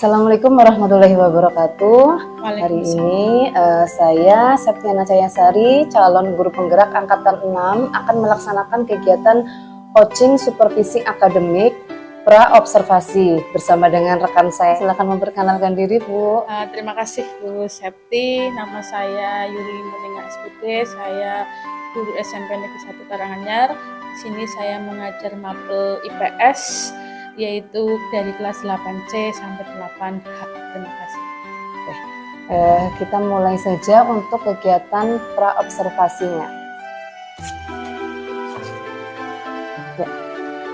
Assalamualaikum warahmatullahi wabarakatuh. Hari ini saya Septiana Cayasari, calon guru penggerak angkatan 6, akan melaksanakan kegiatan coaching supervisi akademik pra-observasi bersama dengan rekan saya. Silakan memperkenalkan diri, Bu. Terima kasih Bu Septi. Nama saya Yuli Muninga SPT. Saya guru SMP Negeri 1 Karanganyar. Di sini saya mengajar mapel IPS, yaitu dari kelas 8C sampai 8H. Terima kasih. Kita mulai saja untuk kegiatan pra-observasinya. Ya.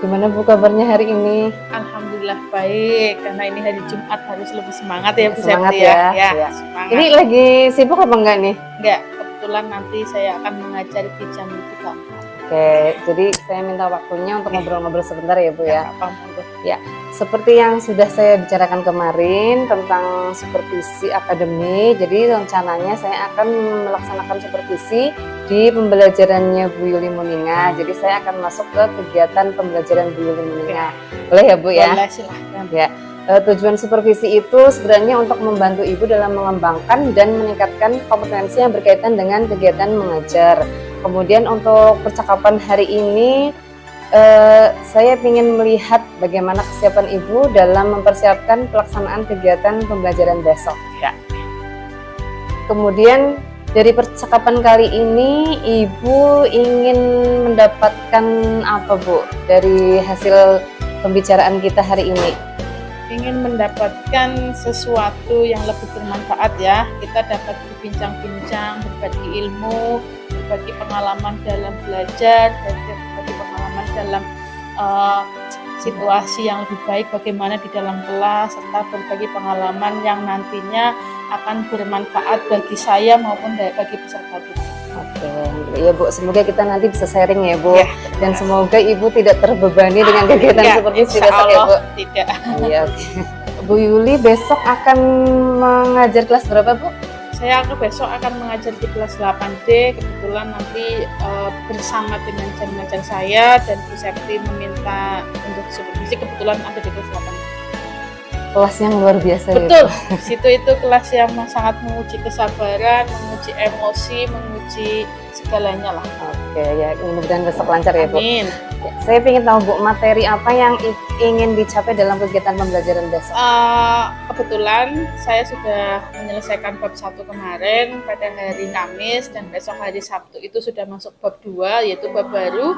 Gimana Bu kabarnya hari ini? Alhamdulillah baik, karena ini hari Jumat harus lebih semangat ya Bu Semangat Septi ya. Ya. Semangat. Ini lagi sibuk apa enggak nih? Enggak, kebetulan nanti saya akan mengajar di jam 3. Oke, jadi saya minta waktunya untuk ngobrol-ngobrol sebentar ya Bu ya. Ya, seperti yang sudah saya bicarakan kemarin tentang supervisi akademik, jadi rencananya saya akan melaksanakan supervisi di pembelajarannya Bu Yuli Muninga. Jadi saya akan masuk ke kegiatan pembelajaran Bu Yuli Muninga. Boleh ya Bu ya? Boleh, silahkan. Ya. Tujuan supervisi itu sebenarnya untuk membantu Ibu dalam mengembangkan dan meningkatkan kompetensi yang berkaitan dengan kegiatan mengajar. Kemudian untuk percakapan hari ini, saya ingin melihat bagaimana kesiapan Ibu dalam mempersiapkan pelaksanaan kegiatan pembelajaran besok. Ya. Kemudian dari percakapan kali ini, Ibu ingin mendapatkan apa Bu dari hasil pembicaraan kita hari ini? Ingin mendapatkan sesuatu yang lebih bermanfaat ya. Kita dapat berbincang-bincang, berbagi ilmu, berbagi pengalaman dalam belajar, dan berbagi pengalaman dalam situasi yang lebih baik bagaimana di dalam kelas, serta berbagi pengalaman yang nantinya akan bermanfaat bagi saya maupun bagi peserta didik. Oke, ya Bu, semoga kita nanti bisa sharing ya Bu, ya, dan semoga Ibu tidak terbebani dengan kegiatan seperti besok ya Bu. Tidak. Iya, oke. Bu Yuli besok akan mengajar kelas berapa Bu? Saya besok akan mengajar di kelas 8D, kebetulan nanti bersama dengan jam mengajar saya, dan Bu Septi meminta untuk supervisi, kebetulan ada di kelas 8D. Kelas yang luar biasa. Betul, ya, di situ itu kelas yang sangat menguji kesabaran, menguji emosi, menguji segalanya lah. Oke, ya mudah-mudahan besok lancar ya Bu. Amin. Ya, saya ingin tahu Bu, materi apa yang ingin dicapai dalam kegiatan pembelajaran besok? Kebetulan saya sudah menyelesaikan bab 1 kemarin pada hari Kamis, dan besok hari Sabtu itu sudah masuk bab 2, yaitu bab baru,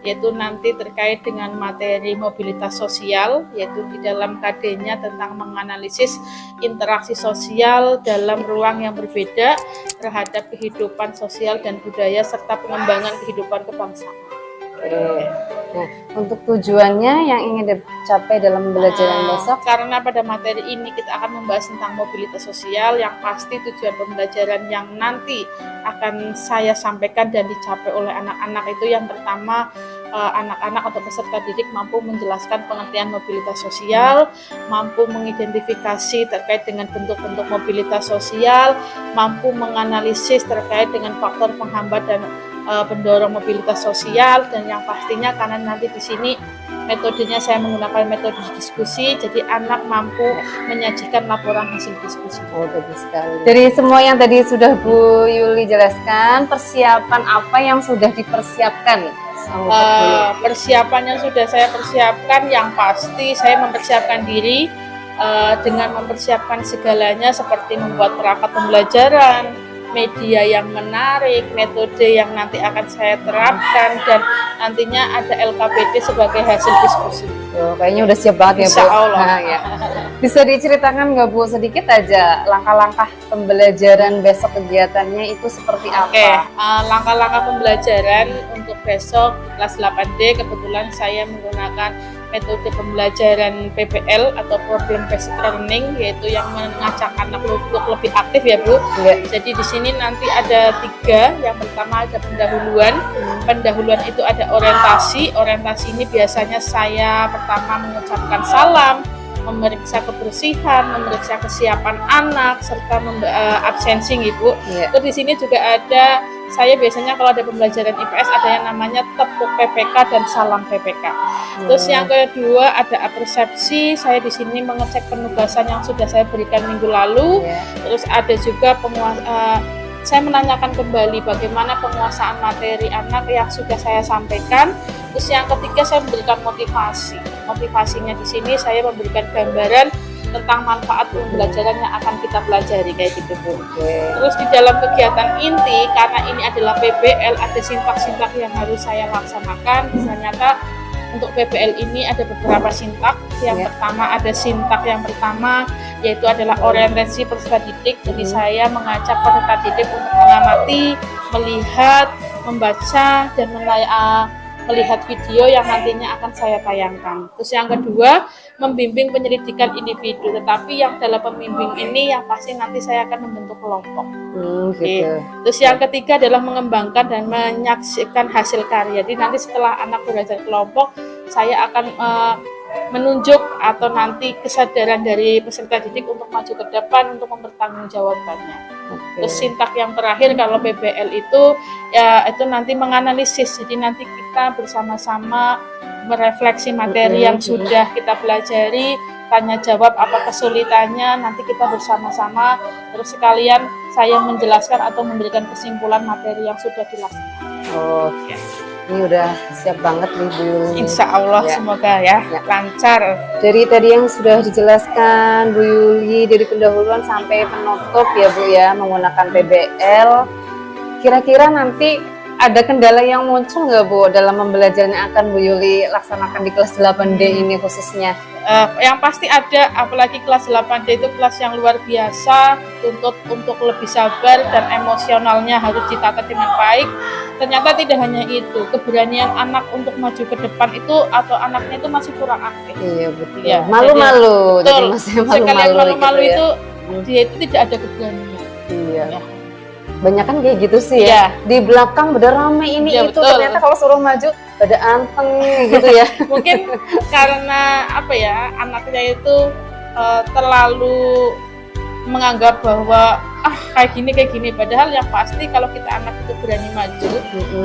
yaitu nanti terkait dengan materi mobilitas sosial, yaitu di dalam KD-nya tentang menganalisis interaksi sosial dalam ruang yang berbeda terhadap kehidupan sosial dan budaya serta pengembangan kehidupan kebangsaan. Nah, untuk tujuannya yang ingin dicapai dalam pembelajaran besok? Karena pada materi ini kita akan membahas tentang mobilitas sosial, yang pasti tujuan pembelajaran yang nanti akan saya sampaikan dan dicapai oleh anak-anak itu yang pertama, anak-anak atau peserta didik mampu menjelaskan pengertian mobilitas sosial, mampu mengidentifikasi terkait dengan bentuk-bentuk mobilitas sosial, mampu menganalisis terkait dengan faktor penghambat dan pendorong mobilitas sosial, dan yang pastinya karena nanti di sini metodenya saya menggunakan metode diskusi, jadi anak mampu menyajikan laporan hasil diskusi. Oh, bagus sekali. Dari semua yang tadi sudah Bu Yuli jelaskan, persiapan apa yang sudah dipersiapkan? Persiapan yang sudah saya persiapkan, yang pasti saya mempersiapkan diri dengan mempersiapkan segalanya seperti membuat perangkat pembelajaran, media yang menarik, metode yang nanti akan saya terapkan, dan nantinya ada LKPD sebagai hasil diskusi. Kayaknya udah siap banget ya Bu. Insya Allah. Nah, ya. Bisa diceritakan nggak Bu sedikit aja langkah-langkah pembelajaran besok kegiatannya itu seperti apa? Oke, langkah-langkah pembelajaran untuk besok kelas 8D kebetulan saya menggunakan metode pembelajaran PBL atau Problem Based Learning, yaitu yang mengajak anak untuk lebih aktif ya Bu. Ya. Jadi di sini nanti ada 3. Yang pertama ada pendahuluan. Pendahuluan itu ada orientasi. Orientasi ini biasanya saya pertama mengucapkan salam, memeriksa kebersihan, memeriksa kesiapan anak, serta absensi Ibu. Yeah. Terus di sini juga ada, saya biasanya kalau ada pembelajaran IPS ada yang namanya tepuk PPK dan salam PPK. Terus yang kedua ada persepsi. Saya di sini mengecek penugasan yang sudah saya berikan minggu lalu. Yeah. Terus ada juga saya menanyakan kembali bagaimana penguasaan materi anak yang sudah saya sampaikan. Terus yang ketiga saya memberikan motivasi. Motivasinya di sini saya memberikan gambaran tentang manfaat pembelajaran yang akan kita pelajari kayak gitu Bu. Terus di dalam kegiatan inti, karena ini adalah PBL, ada sintak-sintak yang harus saya laksanakan. Ternyata untuk PBL ini ada beberapa sintak. Yang pertama ada sintak yang pertama, yaitu adalah orientasi peserta didik. Jadi saya mengajak peserta didik untuk mengamati, melihat, membaca, dan melihat video yang nantinya akan saya tayangkan. Terus yang kedua, membimbing penyelidikan individu. Tetapi yang dalam pembimbing ini yang pasti nanti saya akan membentuk kelompok. Gitu. Terus yang ketiga adalah mengembangkan dan menyaksikan hasil karya. Jadi nanti setelah anak belajar kelompok, saya akan menunjuk atau nanti kesadaran dari peserta didik untuk maju ke depan untuk mempertanggungjawabkannya. Terus sintak yang terakhir kalau PBL itu ya itu nanti menganalisis. Jadi nanti kita bersama-sama merefleksi materi yang sudah kita pelajari, tanya jawab apa kesulitannya, nanti kita bersama-sama terus sekalian saya menjelaskan atau memberikan kesimpulan materi yang sudah dilaksanakan. Ini udah siap banget nih Bu Yuli. Insya Allah semoga ya lancar. Dari tadi yang sudah dijelaskan Bu Yuli dari pendahuluan sampai penutup ya Bu ya menggunakan PBL. Kira-kira nanti ada kendala yang muncul nggak Bu dalam pembelajaran yang akan Bu Yuli laksanakan di kelas 8D ini khususnya? Yang pasti ada, apalagi kelas 8D itu kelas yang luar biasa, tuntut untuk lebih sabar dan emosionalnya harus ditata dengan baik. Ternyata tidak hanya itu, keberanian anak untuk maju ke depan itu atau anaknya itu masih kurang aktif. Iya betul. Ya, malu-malu, jadi masih sekalian malu-malu gitu itu ya. dia itu tidak ada keberanian. Iya. Ya. Banyak kan kayak gitu sih ya. Di belakang pada rame ini Ya, itu betul. ternyata kalau suruh maju pada anteng gitu ya. Mungkin karena apa ya, anaknya itu terlalu menganggap bahwa kayak gini, padahal yang pasti kalau kita anak itu berani maju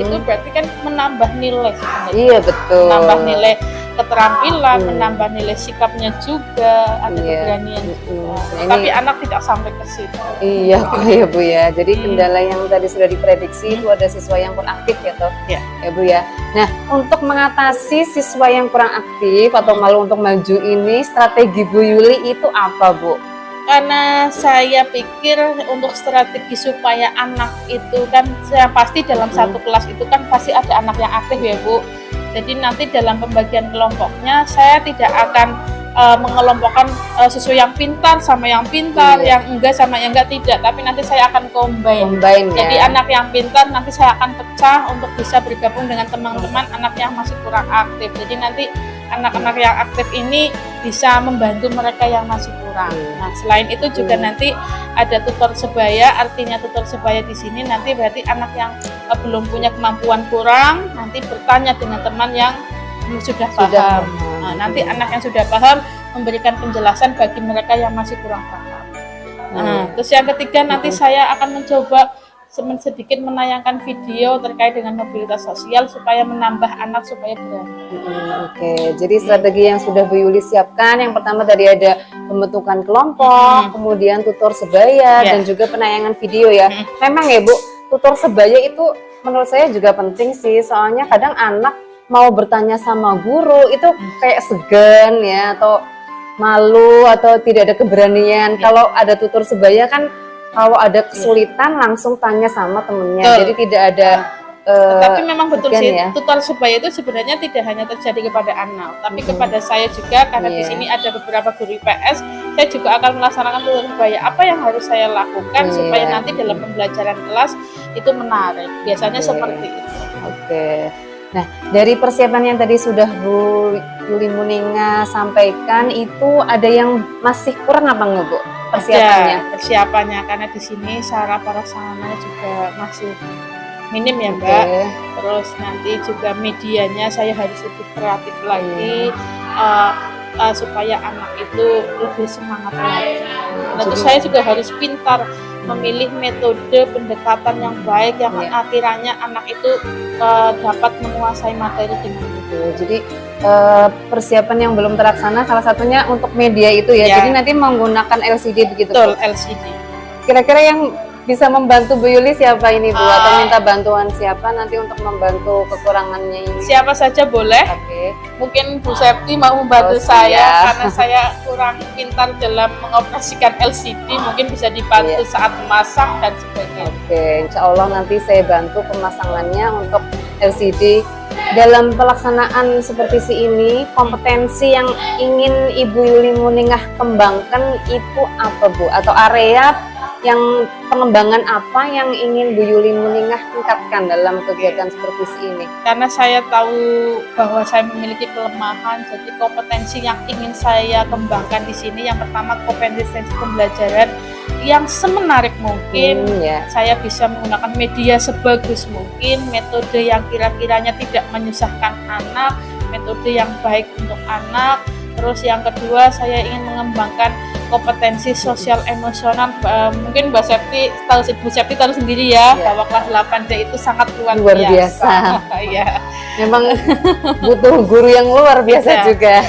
itu berarti kan menambah nilai sebenarnya. Iya betul. Menambah nilai keterampilan, menambah nilai sikapnya juga, ada keberanian juga. Tapi anak tidak sampai ke situ. Iya ya Bu ya. Jadi kendala yang tadi sudah diprediksi itu ada siswa yang kurang aktif ya toh. Ya Bu ya. Nah, untuk mengatasi siswa yang kurang aktif atau malu untuk maju ini, strategi Bu Yuli itu apa Bu? Karena saya pikir untuk strategi supaya anak itu kan, saya pasti dalam satu kelas itu kan pasti ada anak yang aktif ya Bu. Jadi nanti dalam pembagian kelompoknya saya tidak akan mengelompokkan siswa yang pintar sama yang pintar, yang enggak sama yang enggak, tidak. Tapi nanti saya akan combine Jadi anak yang pintar nanti saya akan pecah untuk bisa bergabung dengan teman-teman anak yang masih kurang aktif. Jadi nanti anak-anak yang aktif ini bisa membantu mereka yang masih kurang. Nah, selain itu juga nanti ada tutor sebaya. Artinya tutor sebaya di sini nanti berarti anak yang belum punya kemampuan kurang nanti bertanya dengan teman yang sudah paham. Nah, nanti anak yang sudah paham memberikan penjelasan bagi mereka yang masih kurang paham. Nah, terus yang ketiga nanti saya akan mencoba sedikit menayangkan video terkait dengan mobilitas sosial supaya menambah anak supaya berani. Jadi strategi yang sudah Bu Yuli siapkan, yang pertama tadi ada pembentukan kelompok, kemudian tutor sebaya, dan juga penayangan video ya. Memang ya Bu, tutor sebaya itu menurut saya juga penting sih, soalnya kadang anak mau bertanya sama guru itu kayak segan ya, atau malu atau tidak ada keberanian. Kalau ada tutor sebaya kan kalau ada kesulitan langsung tanya sama temennya. Betul. Jadi tidak ada tapi memang betul sih, ya. tutor sebaya itu sebenarnya tidak hanya terjadi kepada anak, tapi kepada saya juga, karena di sini ada beberapa guru IPS, saya juga akan melaksanakan tutor sebaya. Apa yang harus saya lakukan supaya nanti dalam pembelajaran kelas itu menarik? Biasanya seperti itu. Oke. Nah, dari persiapan yang tadi sudah Bu Yuli Muninga sampaikan, itu ada yang masih kurang apa enggak, Bu? Persiapannya, karena di sini sarana prasarananya juga masih minim ya Mbak. Terus nanti juga medianya saya harus lebih kreatif lagi supaya anak itu lebih semangat lagi. Tentu saya juga harus pintar memilih metode pendekatan yang baik yang akhirnya anak itu dapat menguasai materi dengan itu. Jadi persiapan yang belum terlaksana salah satunya untuk media itu ya. Jadi nanti menggunakan LCD begitu. Betul, LCD. Kira-kira yang bisa membantu Bu Yuli siapa ini Bu? Atau minta bantuan siapa nanti untuk membantu kekurangannya ini? Siapa saja boleh. Mungkin Bu Septi mau membantu saya karena saya kurang pintar dalam mengoperasikan LCD. Mungkin bisa dibantu saat memasang dan sebagainya. Insya Allah nanti saya bantu pemasangannya untuk LCD. Dalam pelaksanaan supervisi ini, kompetensi yang ingin Ibu Yuli Muningah kembangkan itu apa Bu? Atau area yang pengembangan apa yang ingin Bu Yuli Muningah tingkatkan dalam kegiatan supervisi ini? Karena saya tahu bahwa saya memiliki kelemahan, jadi kompetensi yang ingin saya kembangkan di sini yang pertama kompetensi pembelajaran yang semenarik mungkin. Saya bisa menggunakan media sebagus mungkin, metode yang kira-kiranya tidak menyusahkan anak, metode yang baik untuk anak. Terus yang kedua saya ingin mengembangkan kompetensi sosial emosional. Mungkin Mbak Septi tahu, Bu Septi tahu sendiri ya, bahwa kelas 8D itu sangat luar biasa. Memang butuh guru yang luar biasa juga.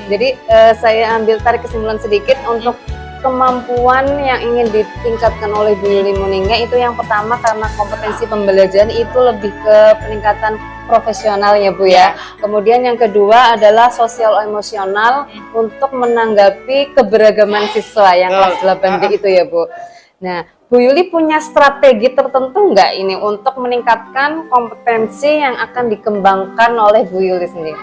Jadi saya ambil tarik kesimpulan sedikit untuk kemampuan yang ingin ditingkatkan oleh Bu Yuli Muningah itu yang pertama karena kompetensi pembelajaran itu lebih ke peningkatan profesional ya Bu ya. Kemudian yang kedua adalah sosial emosional untuk menanggapi keberagaman siswa yang kelas 8D itu ya Bu. Nah, Bu Yuli punya strategi tertentu nggak ini untuk meningkatkan kompetensi yang akan dikembangkan oleh Bu Yuli sendiri?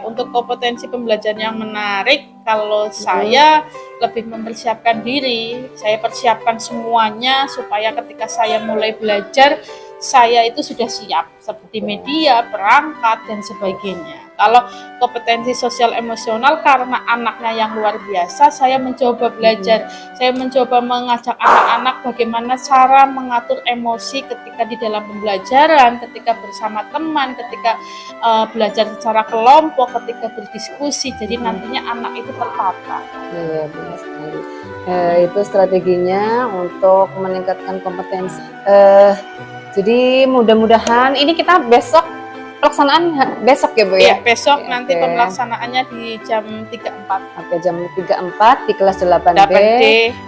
Untuk kompetensi pembelajaran yang menarik, kalau saya lebih mempersiapkan diri, saya persiapkan semuanya supaya ketika saya mulai belajar, saya itu sudah siap seperti media, perangkat, dan sebagainya. Kalau kompetensi sosial emosional karena anaknya yang luar biasa, saya mencoba belajar, saya mencoba mengajak anak-anak bagaimana cara mengatur emosi ketika di dalam pembelajaran, ketika bersama teman, ketika belajar secara kelompok, ketika berdiskusi, jadi nantinya anak itu tertata. Iya, benar sekali. Itu strateginya untuk meningkatkan kompetensi. Jadi mudah-mudahan ini kita besok pelaksanaan besok ya Bu ya? Besok nanti pelaksanaannya di jam 3.4. Jam 3.4 di kelas 8B.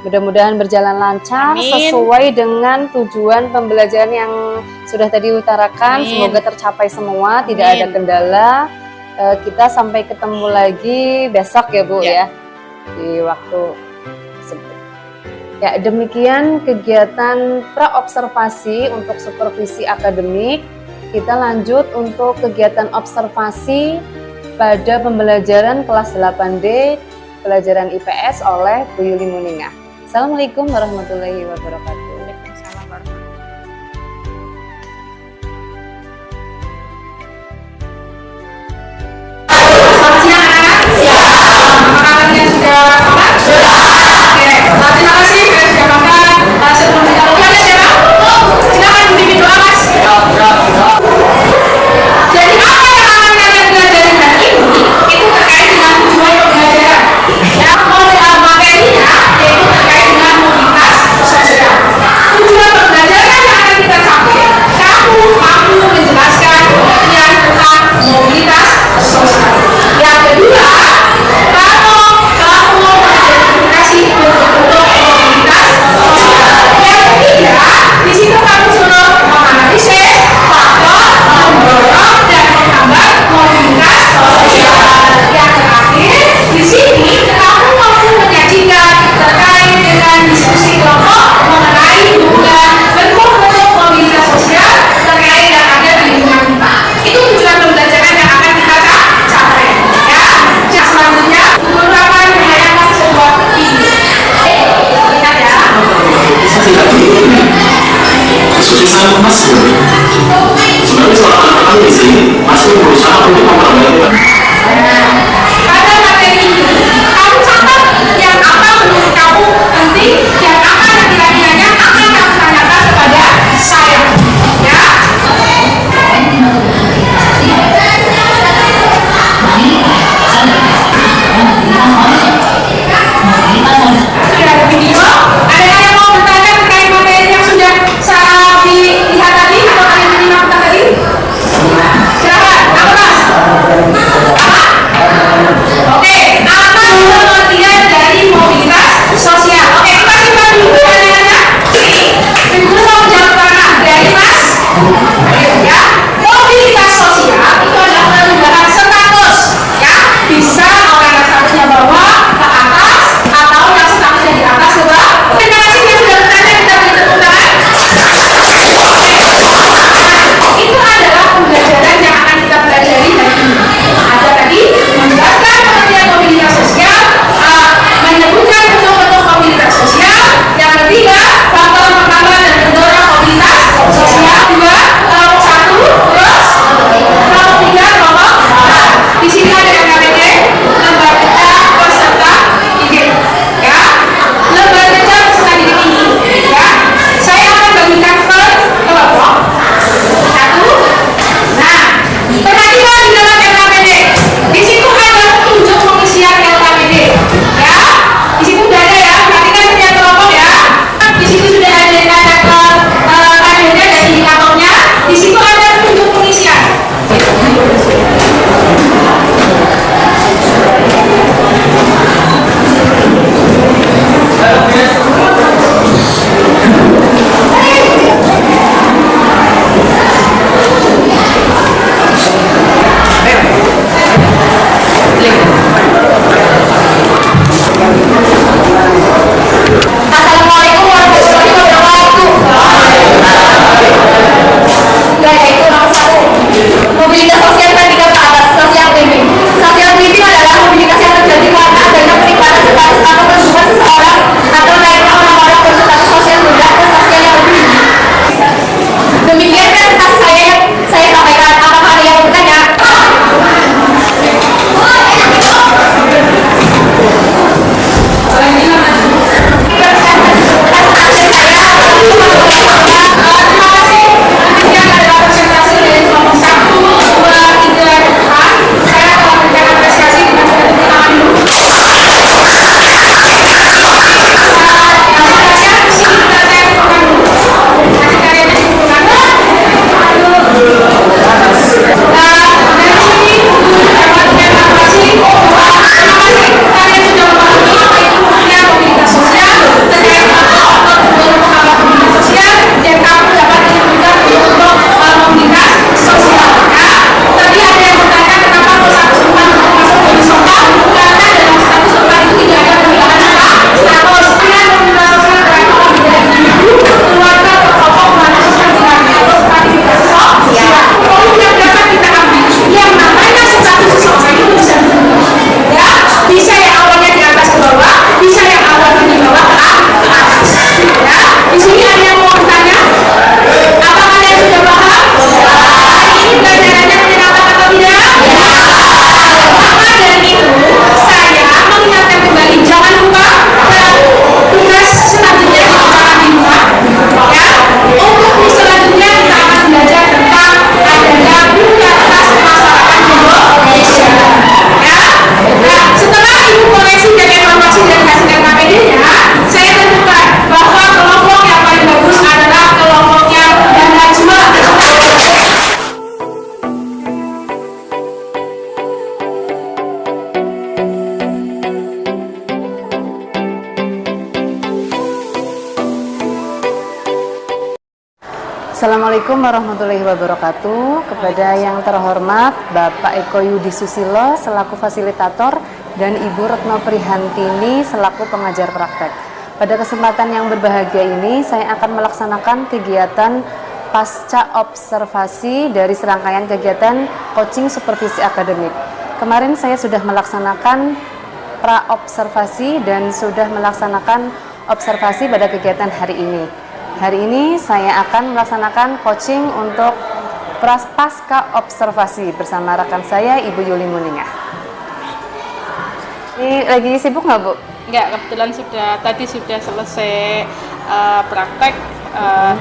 Mudah-mudahan berjalan lancar sesuai dengan tujuan pembelajaran yang sudah tadi utarakan. Semoga tercapai semua, tidak ada kendala. Kita sampai ketemu lagi besok ya Bu ya, di waktu. Ya, demikian kegiatan pra-observasi untuk supervisi akademik. Kita lanjut untuk kegiatan observasi pada pembelajaran kelas 8D pelajaran IPS oleh Bu Yuli Muningah. Assalamualaikum warahmatullahi wabarakatuh. Waalaikumsalam warahmatullahi Assalamualaikum warahmatullahi wabarakatuh. Kepada yang terhormat Bapak Eko Yudi Susilo selaku fasilitator dan Ibu Retno Prihantini selaku pengajar praktek. Pada kesempatan yang berbahagia ini saya akan melaksanakan kegiatan pasca observasi dari serangkaian kegiatan coaching supervisi akademik. Kemarin saya sudah melaksanakan pra-observasi dan sudah melaksanakan observasi pada kegiatan hari ini. Hari ini saya akan melaksanakan coaching untuk pasca observasi bersama rekan saya Ibu Yuli Muningah. Ini lagi sibuk nggak Bu? Enggak, kebetulan tadi sudah selesai praktek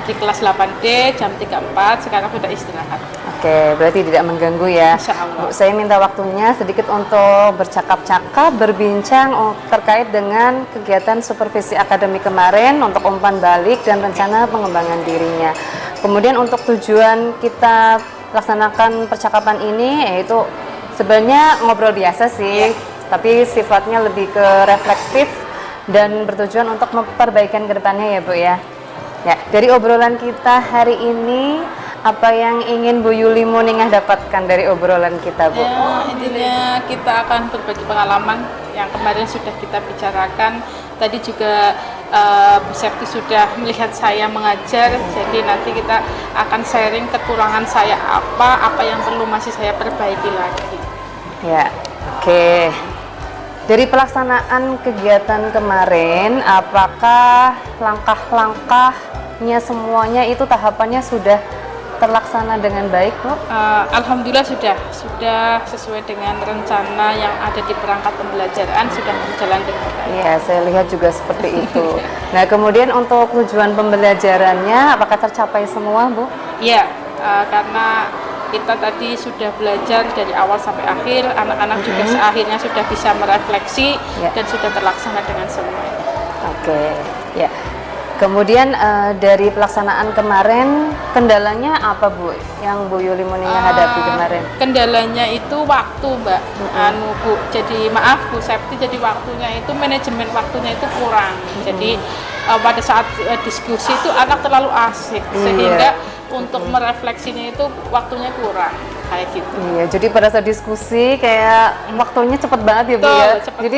di kelas 8D jam 3.4, sekarang sudah istirahat. Oke, berarti tidak mengganggu ya. Insya Allah. Bu, saya minta waktunya sedikit untuk bercakap-cakap, berbincang terkait dengan kegiatan supervisi akademik kemarin untuk umpan balik dan rencana pengembangan dirinya. Kemudian untuk tujuan kita laksanakan percakapan ini yaitu sebenarnya ngobrol biasa sih, tapi sifatnya lebih ke reflektif dan bertujuan untuk memperbaikan ke depannya ya Bu ya. Ya, dari obrolan kita hari ini, apa yang ingin Bu Yuli Muningah dapatkan dari obrolan kita, Bu? Ya, intinya kita akan berbagi pengalaman yang kemarin sudah kita bicarakan. Tadi juga Bu Septi sudah melihat saya mengajar, jadi nanti kita akan sharing kekurangan saya apa yang perlu masih saya perbaiki lagi. Ya, oke. Dari pelaksanaan kegiatan kemarin, apakah langkah-langkahnya semuanya itu tahapannya sudah terlaksana dengan baik, Bu? Alhamdulillah sudah sesuai dengan rencana yang ada di perangkat pembelajaran, sudah berjalan dengan baik. Iya, saya lihat juga seperti itu. Nah, kemudian untuk tujuan pembelajarannya, apakah tercapai semua, Bu? Iya, karena kita tadi sudah belajar dari awal sampai akhir, anak-anak juga akhirnya sudah bisa merefleksi dan sudah terlaksana dengan semuanya. Oke, ya. Kemudian dari pelaksanaan kemarin, kendalanya apa Bu yang Bu Yuli Muningah hadapi kemarin? Kendalanya itu waktu, Mbak. Bu, jadi maaf Bu Septi, jadi waktunya itu manajemen waktunya itu kurang. Jadi pada saat diskusi itu anak terlalu asik sehingga untuk merefleksinya itu waktunya kurang kayak gitu. Iya, jadi pada saat diskusi kayak waktunya cepet banget ya Bu ya. Jadi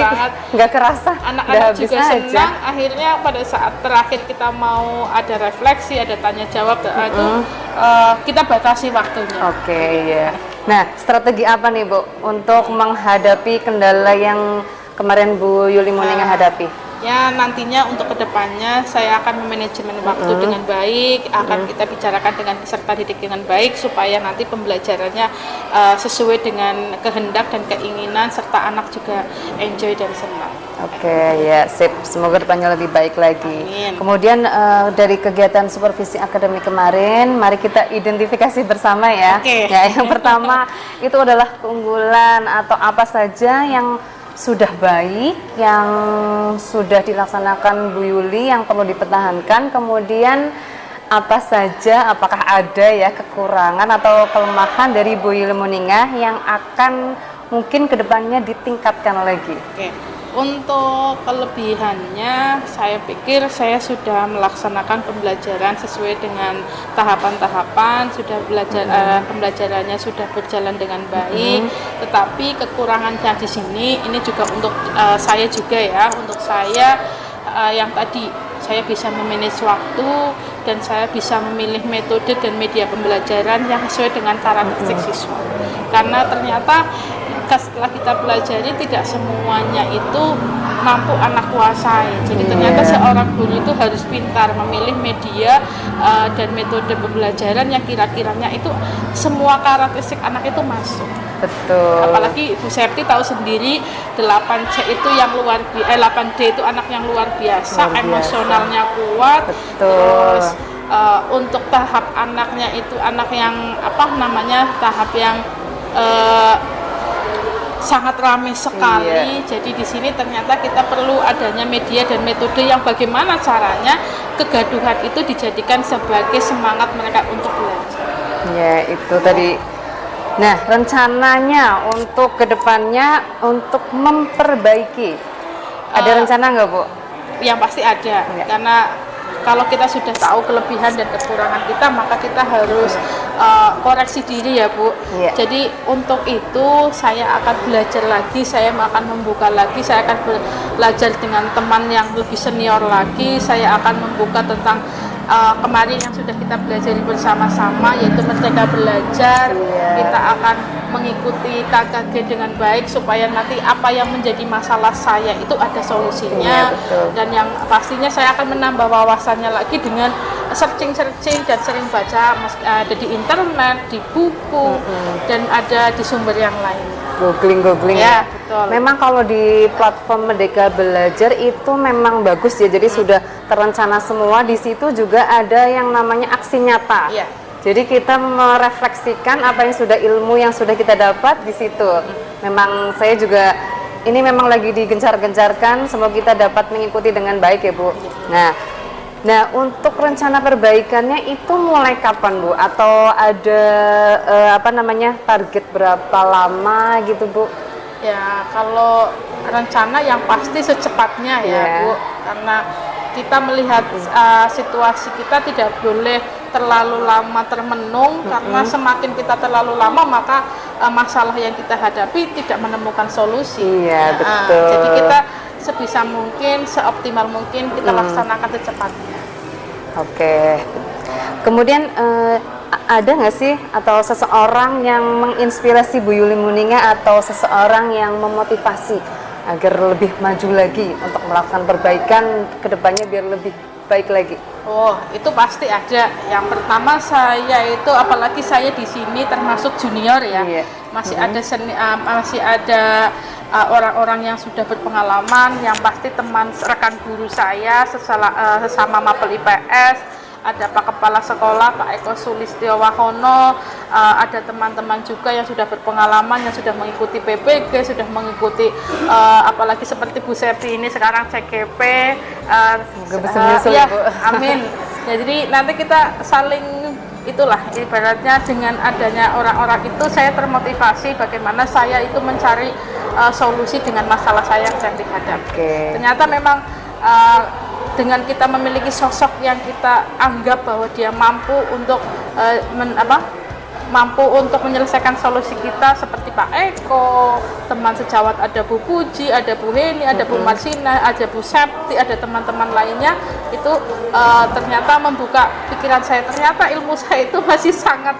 nggak kerasa. Anak-anak juga senang. Akhirnya pada saat terakhir kita mau ada refleksi, ada tanya jawab, itu kita batasi waktunya. Oke, ya. Nah, strategi apa nih Bu untuk menghadapi kendala yang kemarin Bu Yuli Muningah hadapi? Ya, nantinya untuk kedepannya saya akan memanajemen waktu dengan baik, akan kita bicarakan dengan peserta didik dengan baik supaya nanti pembelajarannya sesuai dengan kehendak dan keinginan serta anak juga enjoy dan senang. Oke, ya sip. Semoga depannya lebih baik lagi. Amin. Kemudian dari kegiatan supervisi akademik kemarin, mari kita identifikasi bersama ya. Ya, yang pertama itu adalah keunggulan atau apa saja yang sudah baik, yang sudah dilaksanakan Bu Yuli yang perlu dipertahankan. Kemudian apa saja, apakah ada ya kekurangan atau kelemahan dari Bu Yuli Muningah yang akan mungkin kedepannya ditingkatkan lagi? Oke. Untuk kelebihannya, saya pikir saya sudah melaksanakan pembelajaran sesuai dengan tahapan-tahapan, sudah belajar pembelajarannya sudah berjalan dengan baik. Tetapi kekurangannya di sini, ini juga untuk saya juga ya, untuk saya yang tadi saya bisa memanage waktu dan saya bisa memilih metode dan media pembelajaran yang sesuai dengan karakteristik siswa. Karena ternyata setelah kita pelajari tidak semuanya itu mampu anak kuasai. Jadi ternyata seorang guru itu harus pintar memilih media dan metode pembelajaran yang kira-kiranya itu semua karakteristik anak itu masuk. Betul. Apalagi Bu Septi tahu sendiri 8C itu yang 8D itu anak yang luar biasa. Emosionalnya kuat. Betul. Terus untuk tahap anaknya itu anak yang tahap yang sangat ramai sekali. Jadi di sini ternyata kita perlu adanya media dan metode yang bagaimana caranya kegaduhan itu dijadikan sebagai semangat mereka untuk belajar. Ya, itu tadi. Nah, rencananya untuk kedepannya untuk memperbaiki, ada rencana nggak Bu? Yang pasti ada, karena kalau kita sudah tahu kelebihan dan kekurangan kita, maka kita harus koreksi diri ya Bu. Iya. Jadi untuk itu saya akan belajar lagi, saya akan membuka lagi, saya akan belajar dengan teman yang lebih senior lagi, saya akan membuka tentang kemarin yang sudah kita pelajari bersama-sama, yaitu Merdeka Belajar. Iya. Kita akan mengikuti KKG dengan baik supaya nanti apa yang menjadi masalah saya itu ada solusinya. Iya, betul. Dan yang pastinya saya akan menambah wawasannya lagi dengan searching dan sering baca, ada di internet, di buku, dan ada di sumber yang lain. Googling Ya, betul. Memang kalau di platform Merdeka Belajar itu memang bagus ya. Jadi sudah terencana semua. Di situ juga ada yang namanya aksi nyata. Iya. Jadi kita merefleksikan apa yang sudah ilmu yang sudah kita dapat di situ. Memang saya juga ini memang lagi digencar-gencarkan. Semoga kita dapat mengikuti dengan baik ya Bu. Nah, untuk rencana perbaikannya itu mulai kapan Bu? Atau ada target berapa lama gitu Bu? Ya, kalau rencana yang pasti secepatnya ya Yeah. Bu, karena kita melihat situasi kita tidak boleh terlalu lama termenung, karena semakin kita terlalu lama maka masalah yang kita hadapi tidak menemukan solusi. Iya, betul. Jadi kita sebisa mungkin, seoptimal mungkin kita laksanakan secepatnya. Oke. Kemudian ada nggak sih atau seseorang yang menginspirasi Bu Yuli Muninga atau seseorang yang memotivasi agar lebih maju lagi untuk melakukan perbaikan ke depannya biar lebih baik lagi? Oh, itu pasti ada. Yang pertama saya itu, apalagi saya di sini termasuk junior ya, Iya. masih ada orang-orang yang sudah berpengalaman, yang pasti teman rekan guru saya sesama Mapel IPS, ada Pak Kepala Sekolah Pak Eko Sulistyo Wahono, ada teman-teman juga yang sudah berpengalaman, yang sudah mengikuti PPG, sudah mengikuti apalagi seperti Bu Septi ini sekarang CGP. Semoga bisa menyusul Ya, Bu. amin. Ya, jadi nanti kita saling itulah, ibaratnya dengan adanya orang-orang itu saya termotivasi bagaimana saya itu mencari solusi dengan masalah saya yang sedang dihadapi. Oke. Ternyata memang dengan kita memiliki sosok yang kita anggap bahwa dia mampu untuk mampu untuk menyelesaikan solusi kita, seperti Pak Eko, teman sejawat ada Bu Puji, ada Bu Heni, ada Bu Marsina, ada Bu Septi, ada teman-teman lainnya, itu ternyata membuka pikiran saya, ternyata ilmu saya itu masih sangat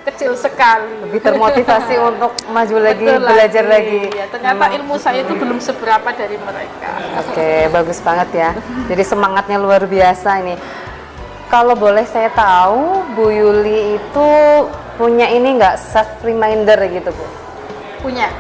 kecil sekali. Lebih termotivasi untuk maju lagi, Betul belajar lagi. Ya, ternyata ilmu saya itu belum seberapa dari mereka. Oke, bagus banget ya. Jadi semangatnya luar biasa ini. Kalau boleh saya tahu, Bu Yuli itu punya ini nggak self reminder gitu Bu?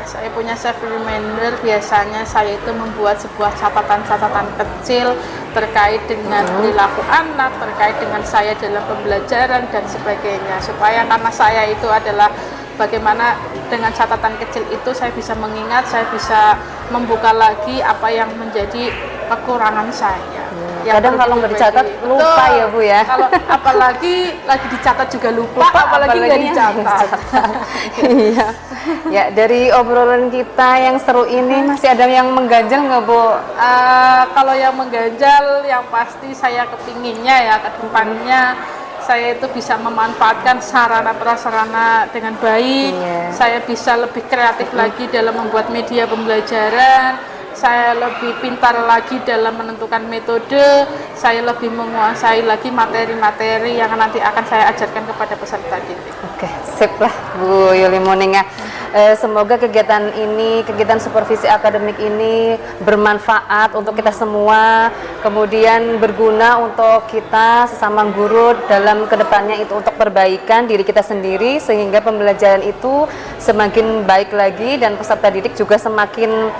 Saya punya self reminder. Biasanya saya itu membuat sebuah catatan-catatan kecil terkait dengan perilaku anak, terkait dengan saya dalam pembelajaran dan sebagainya, supaya karena saya itu adalah bagaimana dengan catatan kecil itu saya bisa mengingat, saya bisa membuka lagi apa yang menjadi kekurangan saya. Kadang kalau nggak dicatat lupa ya Bu ya. Kalau apalagi lagi dicatat juga lupa apalagi nggak dicatat. Iya. Ya, dari obrolan kita yang seru ini masih ada yang mengganjal nggak Bu? Kalau yang mengganjal, yang pasti saya kepinginnya ya ke depannya saya itu bisa memanfaatkan sarana prasarana dengan baik. Saya bisa lebih kreatif lagi dalam membuat media pembelajaran. Saya lebih pintar lagi dalam menentukan metode, saya lebih menguasai lagi materi-materi yang nanti akan saya ajarkan kepada peserta didik. Oke, sip lah Bu Yuli Muninga. Semoga kegiatan ini, kegiatan supervisi akademik ini bermanfaat untuk kita semua, kemudian berguna untuk kita sesama guru dalam kedepannya itu untuk perbaikan diri kita sendiri, sehingga pembelajaran itu semakin baik lagi dan peserta didik juga semakin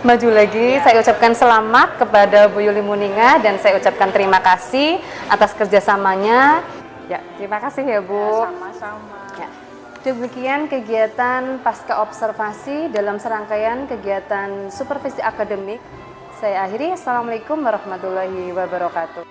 maju lagi. Saya ucapkan selamat kepada Bu Yuli Muninga dan saya ucapkan terima kasih atas kerjasamanya. Ya, terima kasih ya Bu. Sama-sama. Ya. Demikian kegiatan pasca observasi dalam serangkaian kegiatan supervisi akademik. Saya akhiri. Assalamualaikum warahmatullahi wabarakatuh.